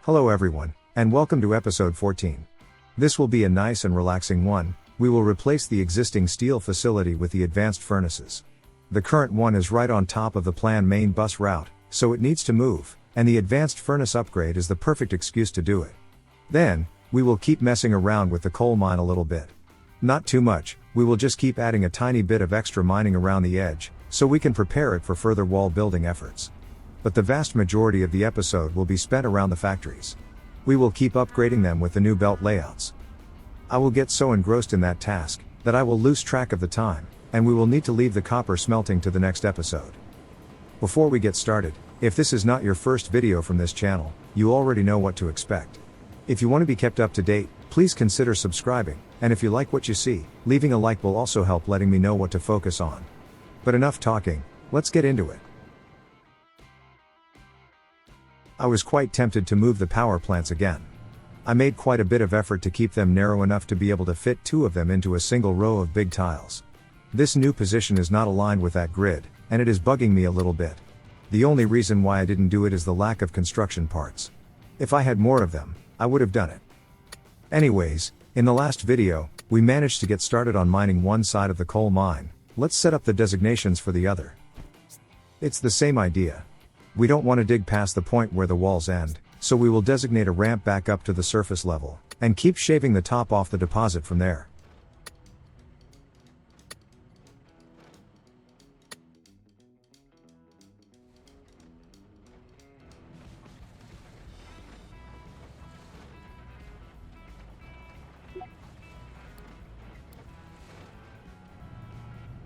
Hello everyone, and welcome to episode 14. This will be a nice and relaxing one. We will replace the existing steel facility with the advanced furnaces. The current one is right on top of the planned main bus route, so it needs to move, and the advanced furnace upgrade is the perfect excuse to do it. Then, we will keep messing around with the coal mine a little bit. Not too much, we will just keep adding a tiny bit of extra mining around the edge, so we can prepare it for further wall building efforts. But the vast majority of the episode will be spent around the factories. We will keep upgrading them with the new belt layouts. I will get so engrossed in that task, that I will lose track of the time, and we will need to leave the copper smelting to the next episode. Before we get started, if this is not your first video from this channel, you already know what to expect. If you want to be kept up to date, please consider subscribing, and if you like what you see, leaving a like will also help letting me know what to focus on. But enough talking, let's get into it. I was quite tempted to move the power plants again. I made quite a bit of effort to keep them narrow enough to be able to fit two of them into a single row of big tiles. This new position is not aligned with that grid, and it is bugging me a little bit. The only reason why I didn't do it is the lack of construction parts. If I had more of them, I would have done it. Anyways, in the last video, we managed to get started on mining one side of the coal mine. Let's set up the designations for the other. It's the same idea. We don't want to dig past the point where the walls end, so we will designate a ramp back up to the surface level, and keep shaving the top off the deposit from there.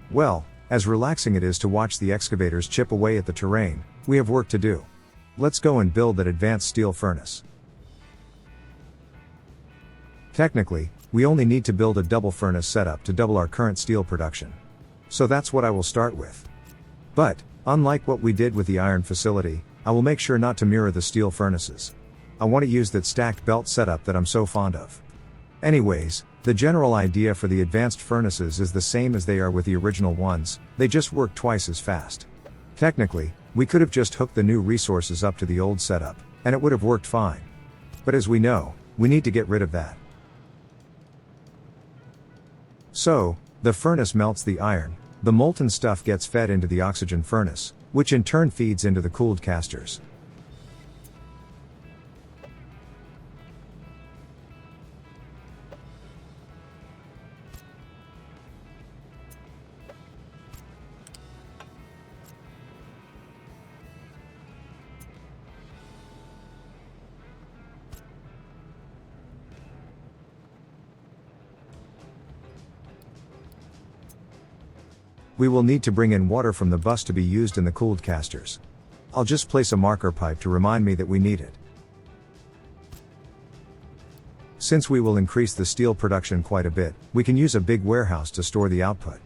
Well, as relaxing it is to watch the excavators chip away at the terrain, we have work to do. Let's go and build that advanced steel furnace. Technically, we only need to build a double furnace setup to double our current steel production. So that's what I will start with. But, unlike what we did with the iron facility, I will make sure not to mirror the steel furnaces. I want to use that stacked belt setup that I'm so fond of. Anyways, the general idea for the advanced furnaces is the same as they are with the original ones, they just work twice as fast. Technically, we could have just hooked the new resources up to the old setup, and it would have worked fine. But as we know, we need to get rid of that. So, the furnace melts the iron, the molten stuff gets fed into the oxygen furnace, which in turn feeds into the cooled casters. We will need to bring in water from the bus to be used in the cooled casters. I'll just place a marker pipe to remind me that we need it. Since we will increase the steel production quite a bit, we can use a big warehouse to store the output.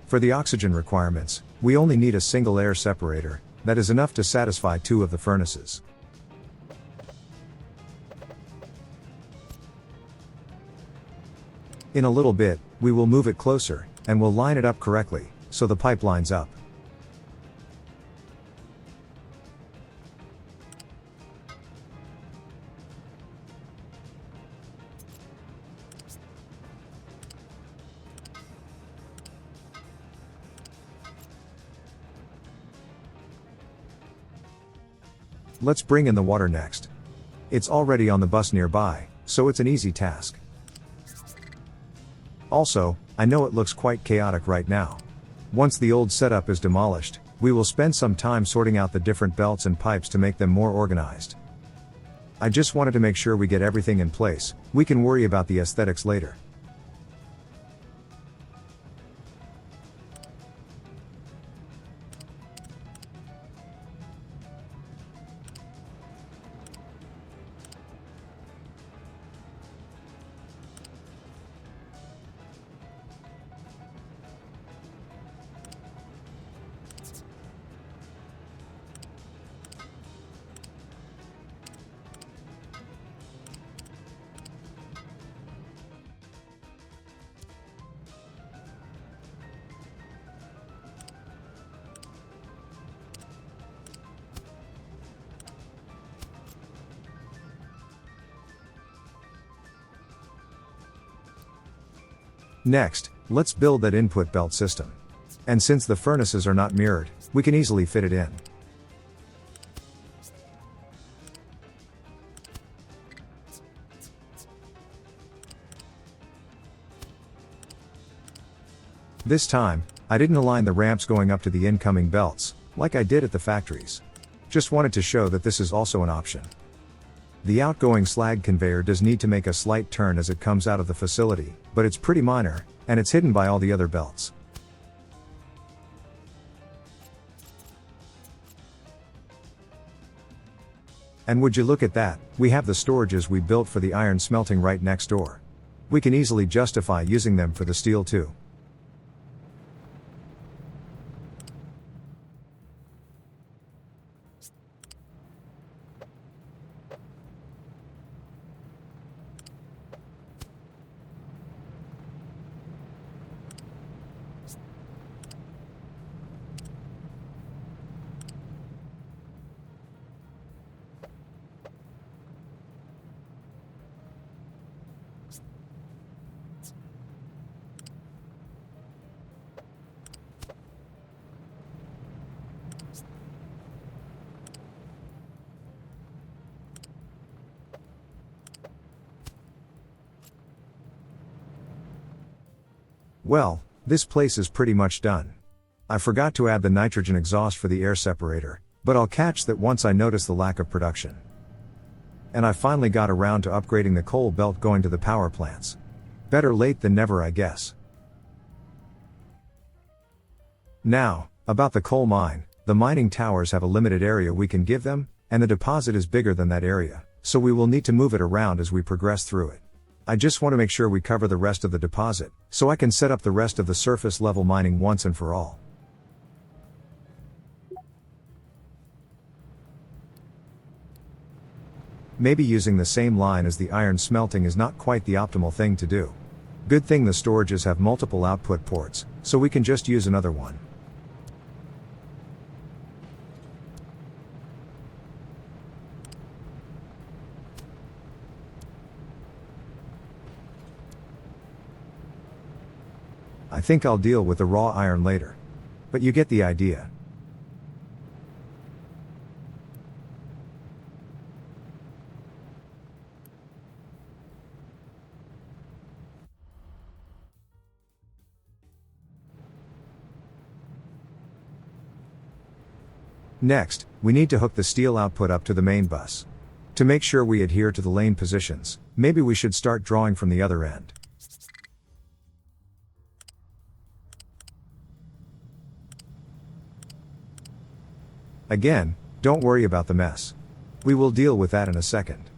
For the oxygen requirements, we only need a single air separator, that is enough to satisfy two of the furnaces. In a little bit, we will move it closer, and we'll line it up correctly, so the pipe lines up. Let's bring in the water next. It's already on the bus nearby, so it's an easy task. Also, I know it looks quite chaotic right now. Once the old setup is demolished, we will spend some time sorting out the different belts and pipes to make them more organized. I just wanted to make sure we get everything in place, we can worry about the aesthetics later. Next, let's build that input belt system. And since the furnaces are not mirrored, we can easily fit it in. This time, I didn't align the ramps going up to the incoming belts, like I did at the factories. Just wanted to show that this is also an option. The outgoing slag conveyor does need to make a slight turn as it comes out of the facility, but it's pretty minor, and it's hidden by all the other belts. And would you look at that, we have the storages we built for the iron smelting right next door. We can easily justify using them for the steel too. Well, this place is pretty much done. I forgot to add the nitrogen exhaust for the air separator, but I'll catch that once I notice the lack of production. And I finally got around to upgrading the coal belt going to the power plants. Better late than never, I guess. Now, about the coal mine, the mining towers have a limited area we can give them, and the deposit is bigger than that area, so we will need to move it around as we progress through it. I just want to make sure we cover the rest of the deposit, so I can set up the rest of the surface level mining once and for all. Maybe using the same line as the iron smelting is not quite the optimal thing to do. Good thing the storages have multiple output ports, so we can just use another one. I think I'll deal with the raw iron later. But you get the idea. Next, we need to hook the steel output up to the main bus. To make sure we adhere to the lane positions, maybe we should start drawing from the other end. Again, don't worry about the mess. We will deal with that in a second.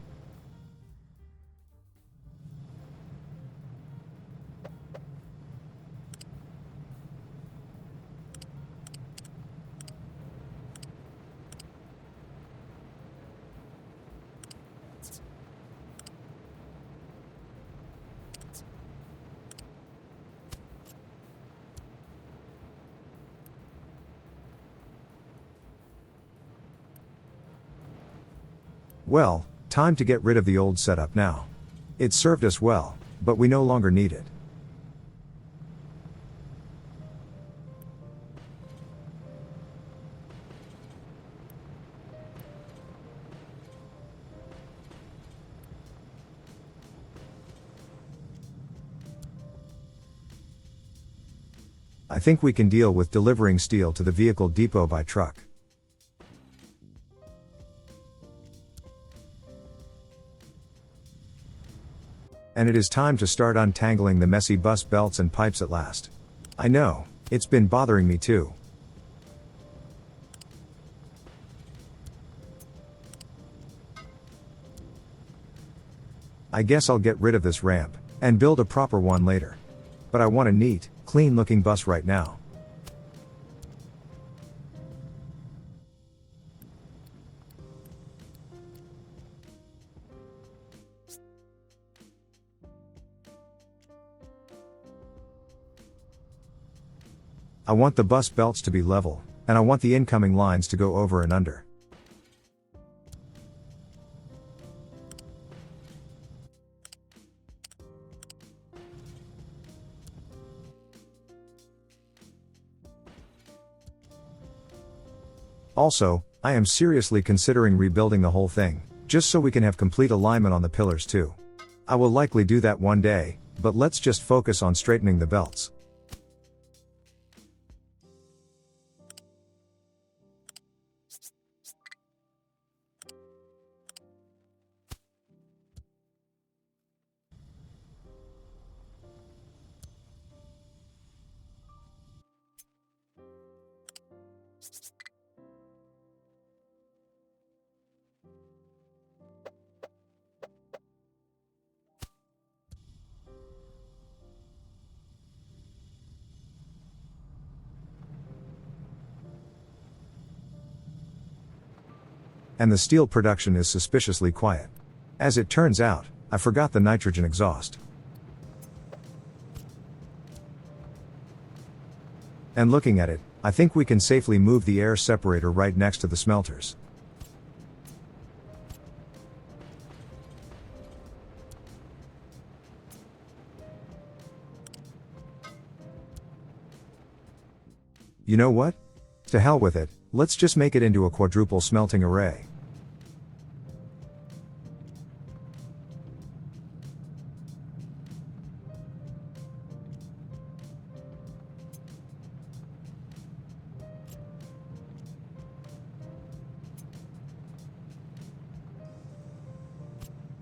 Well, time to get rid of the old setup now. It served us well, but we no longer need it. I think we can deal with delivering steel to the vehicle depot by truck. And it is time to start untangling the messy bus belts and pipes at last. I know, it's been bothering me too. I guess I'll get rid of this ramp, and build a proper one later. But I want a neat, clean looking bus right now. I want the bus belts to be level, and I want the incoming lines to go over and under. Also, I am seriously considering rebuilding the whole thing, just so we can have complete alignment on the pillars too. I will likely do that one day, but let's just focus on straightening the belts. And the steel production is suspiciously quiet. As it turns out, I forgot the nitrogen exhaust. And looking at it, I think we can safely move the air separator right next to the smelters. You know what? To hell with it, let's just make it into a quadruple smelting array.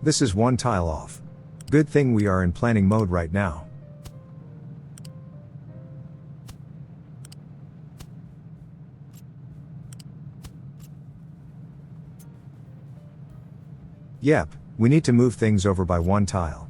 This is one tile off. Good thing we are in planning mode right now. Yep, we need to move things over by one tile.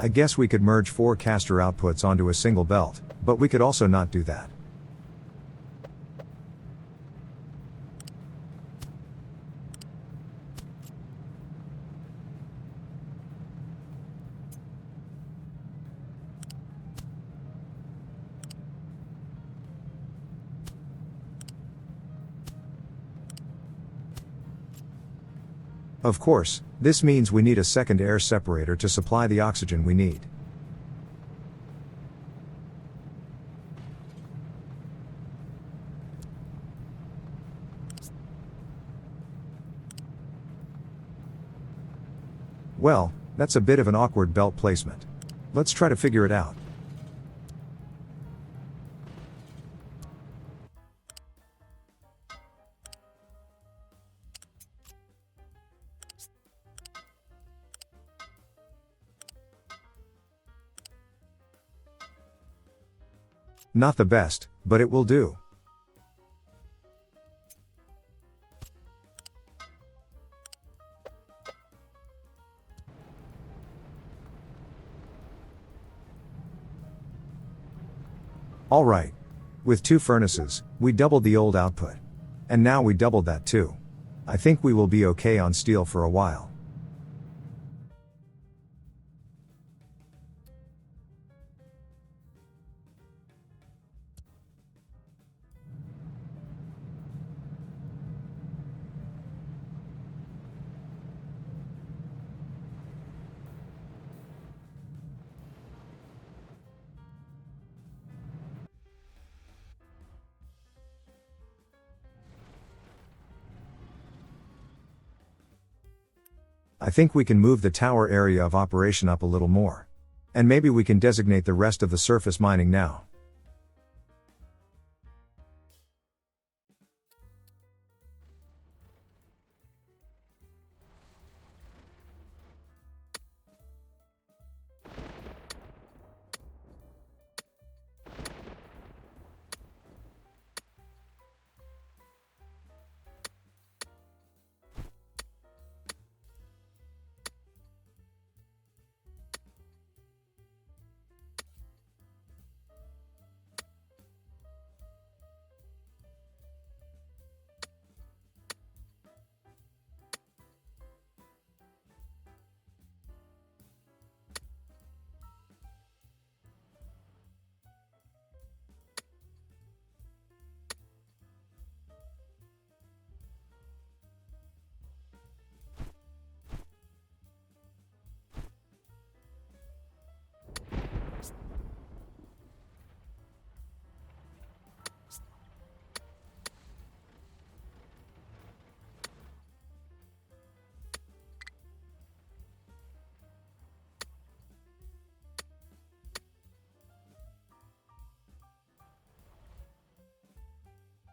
I guess we could merge 4 caster outputs onto a single belt, but we could also not do that. Of course, this means we need a second air separator to supply the oxygen we need. Well, that's a bit of an awkward belt placement. Let's try to figure it out. Not the best, but it will do. Alright. With 2 furnaces, we doubled the old output. And now we doubled that too. I think we will be okay on steel for a while. I think we can move the tower area of operation up a little more. And maybe we can designate the rest of the surface mining now.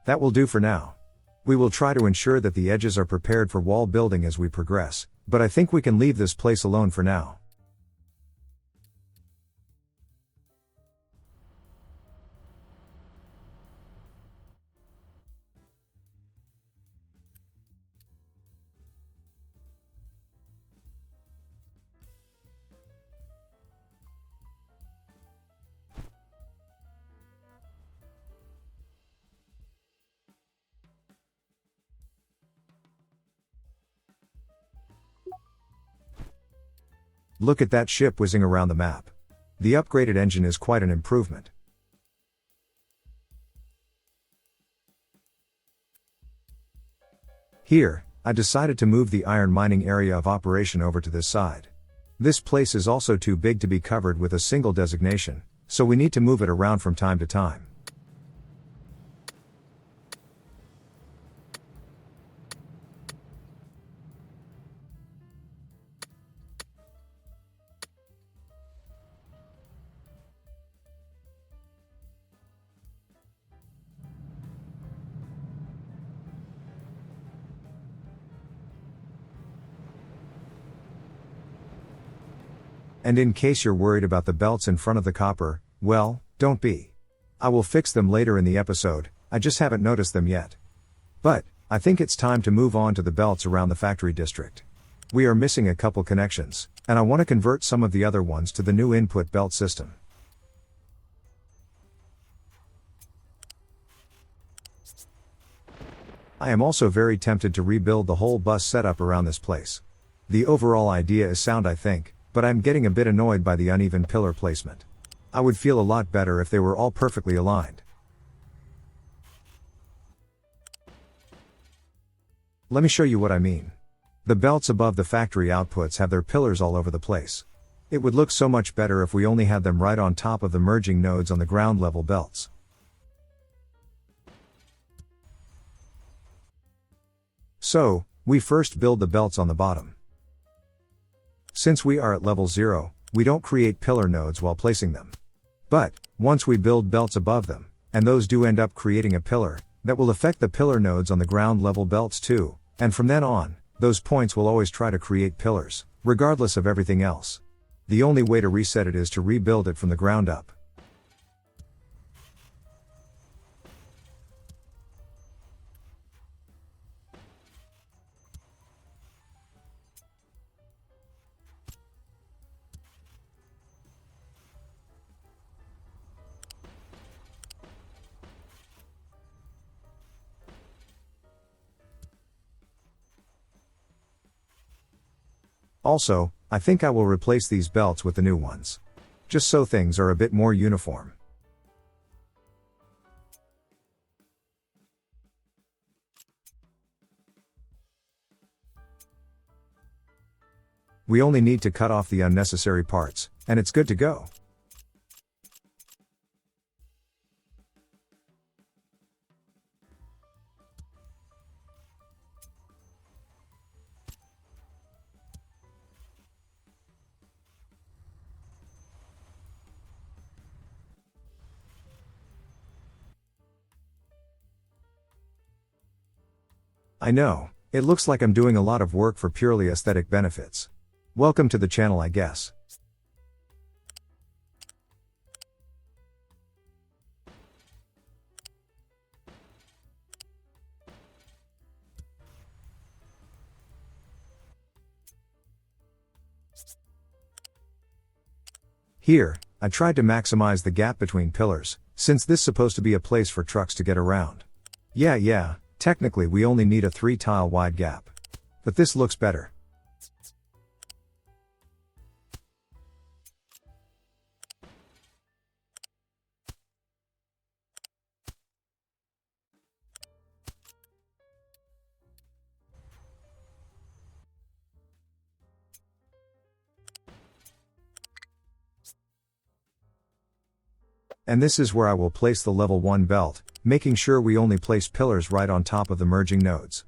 That will do for now. We will try to ensure that the edges are prepared for wall building as we progress, but I think we can leave this place alone for now. Look at that ship whizzing around the map. The upgraded engine is quite an improvement. Here, I decided to move the iron mining area of operation over to this side. This place is also too big to be covered with a single designation, so we need to move it around from time to time. And in case you're worried about the belts in front of the copper, well, don't be. I will fix them later in the episode, I just haven't noticed them yet. But, I think it's time to move on to the belts around the factory district. We are missing a couple connections, and I want to convert some of the other ones to the new input belt system. I am also very tempted to rebuild the whole bus setup around this place. The overall idea is sound, I think, but I'm getting a bit annoyed by the uneven pillar placement. I would feel a lot better if they were all perfectly aligned. Let me show you what I mean. The belts above the factory outputs have their pillars all over the place. It would look so much better if we only had them right on top of the merging nodes on the ground level belts. So, we first build the belts on the bottom. Since we are at level 0, we don't create pillar nodes while placing them. But, once we build belts above them, and those do end up creating a pillar, that will affect the pillar nodes on the ground level belts too, and from then on, those points will always try to create pillars, regardless of everything else. The only way to reset it is to rebuild it from the ground up. Also, I think I will replace these belts with the new ones. Just so things are a bit more uniform. We only need to cut off the unnecessary parts, and it's good to go. I know, it looks like I'm doing a lot of work for purely aesthetic benefits. Welcome to the channel, I guess. Here, I tried to maximize the gap between pillars, since this is supposed to be a place for trucks to get around. Yeah, technically we only need a 3-tile wide gap. But this looks better. And this is where I will place the level 1 belt, making sure we only place pillars right on top of the merging nodes.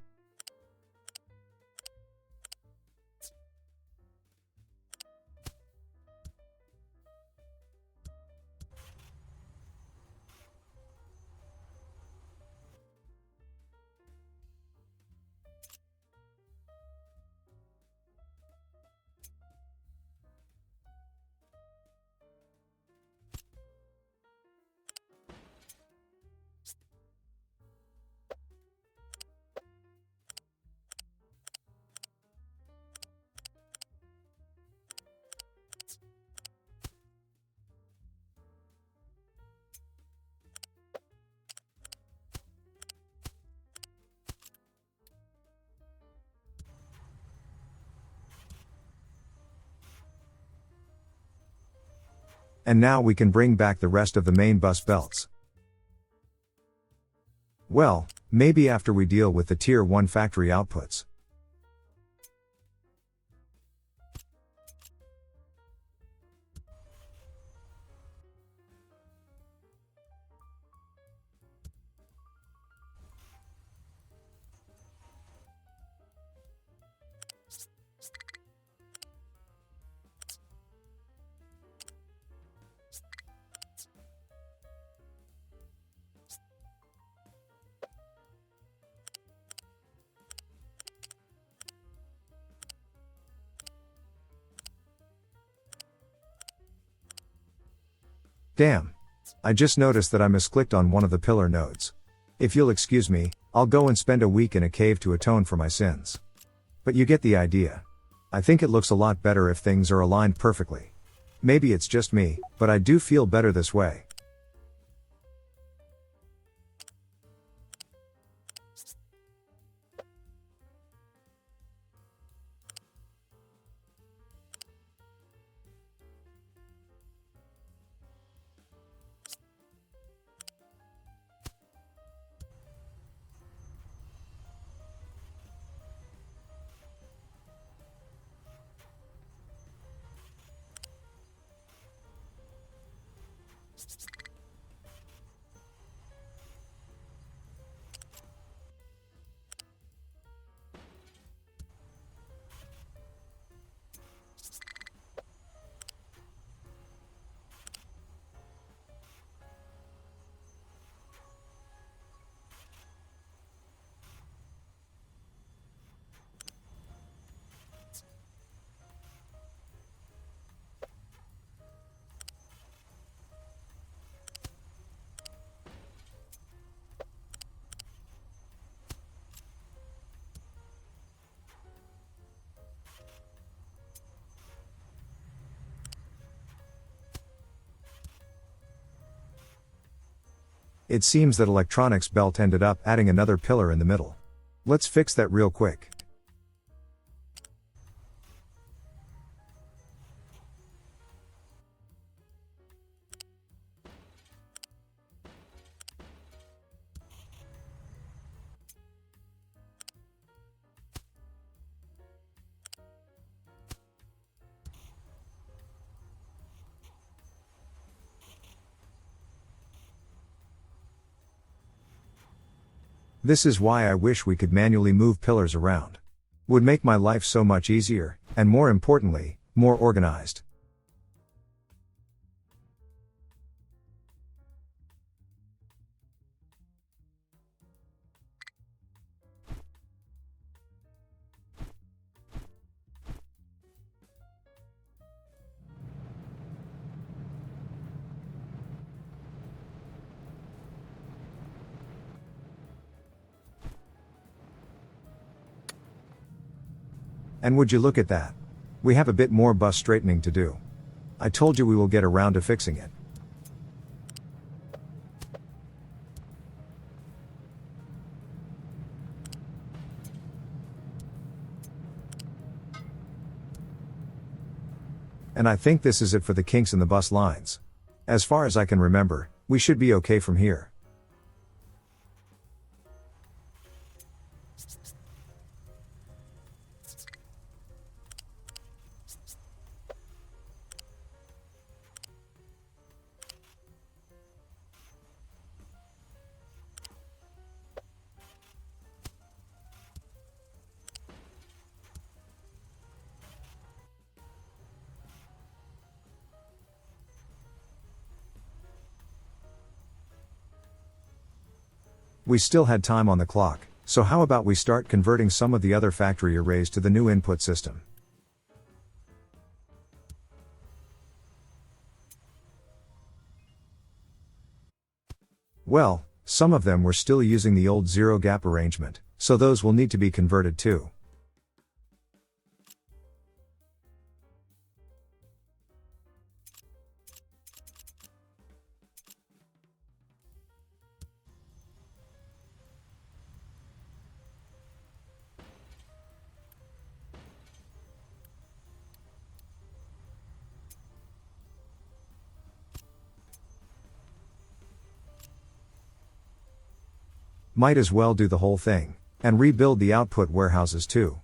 And now we can bring back the rest of the main bus belts. Well, maybe after we deal with the Tier 1 factory outputs. Damn. I just noticed that I misclicked on one of the pillar nodes. If you'll excuse me, I'll go and spend a week in a cave to atone for my sins. But you get the idea. I think it looks a lot better if things are aligned perfectly. Maybe it's just me, but I do feel better this way. It seems that electronics belt ended up adding another pillar in the middle. Let's fix that real quick. This is why I wish we could manually move pillars around. Would make my life so much easier, and more importantly, more organized. And would you look at that? We have a bit more bus straightening to do. I told you we will get around to fixing it. And I think this is it for the kinks in the bus lines. As far as I can remember, we should be okay from here. We still had time on the clock, so how about we start converting some of the other factory arrays to the new input system. Well, some of them were still using the old zero gap arrangement, so those will need to be converted too. Might as well do the whole thing, and rebuild the output warehouses too.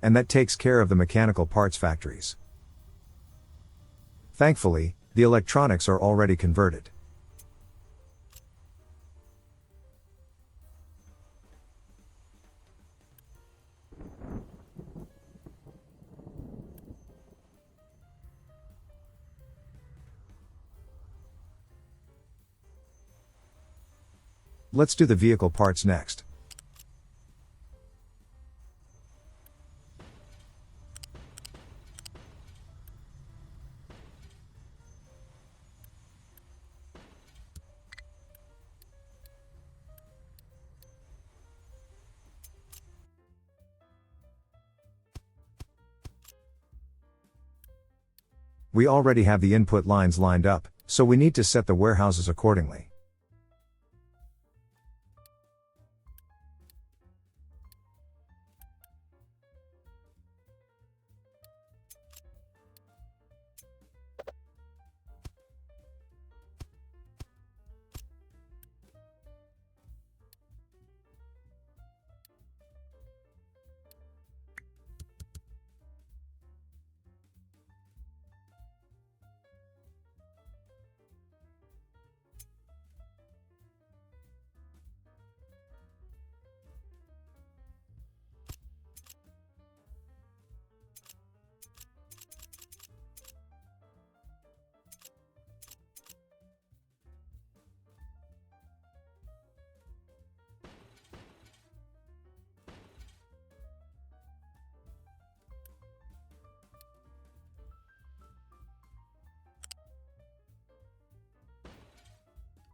And that takes care of the mechanical parts factories. Thankfully, the electronics are already converted. Let's do the vehicle parts next. We already have the input lines lined up, so we need to set the warehouses accordingly.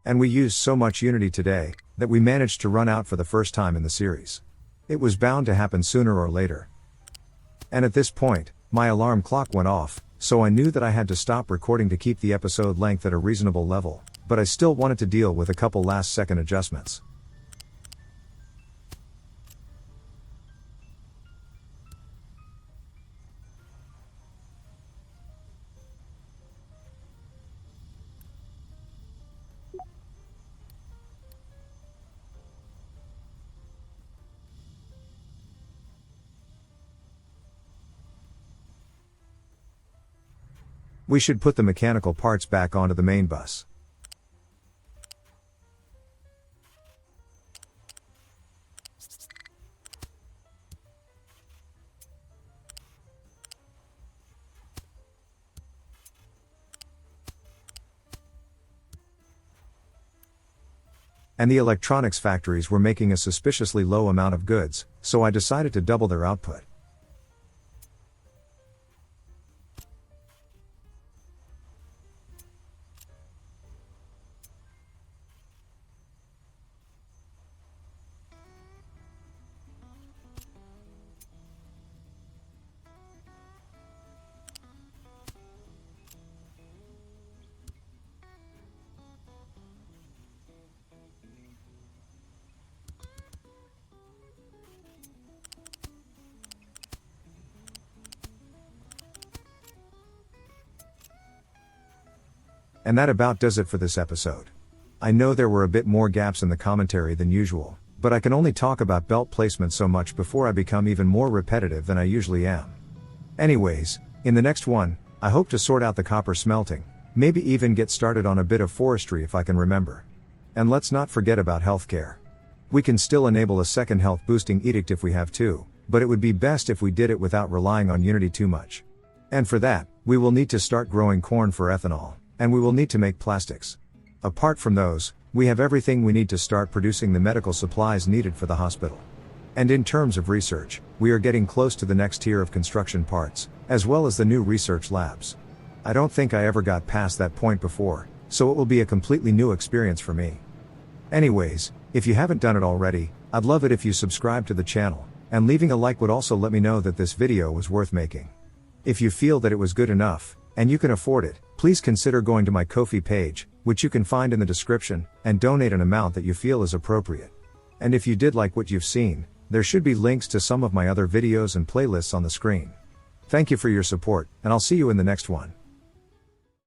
And we used so much Unity today, that we managed to run out for the first time in the series. It was bound to happen sooner or later. And at this point, my alarm clock went off, so I knew that I had to stop recording to keep the episode length at a reasonable level, but I still wanted to deal with a couple last second adjustments. We should put the mechanical parts back onto the main bus. And the electronics factories were making a suspiciously low amount of goods, so I decided to double their output. And that about does it for this episode. I know there were a bit more gaps in the commentary than usual, but I can only talk about belt placement so much before I become even more repetitive than I usually am. Anyways, in the next one, I hope to sort out the copper smelting, maybe even get started on a bit of forestry if I can remember. And let's not forget about healthcare. We can still enable a second health boosting edict if we have to, but it would be best if we did it without relying on Unity too much. And for that, we will need to start growing corn for ethanol, and we will need to make plastics. Apart from those, we have everything we need to start producing the medical supplies needed for the hospital. And in terms of research, we are getting close to the next tier of construction parts, as well as the new research labs. I don't think I ever got past that point before, so it will be a completely new experience for me. Anyways, if you haven't done it already, I'd love it if you subscribe to the channel, and leaving a like would also let me know that this video was worth making. If you feel that it was good enough, and you can afford it, please consider going to my Ko-fi page, which you can find in the description, and donate an amount that you feel is appropriate. And if you did like what you've seen, there should be links to some of my other videos and playlists on the screen. Thank you for your support, and I'll see you in the next one.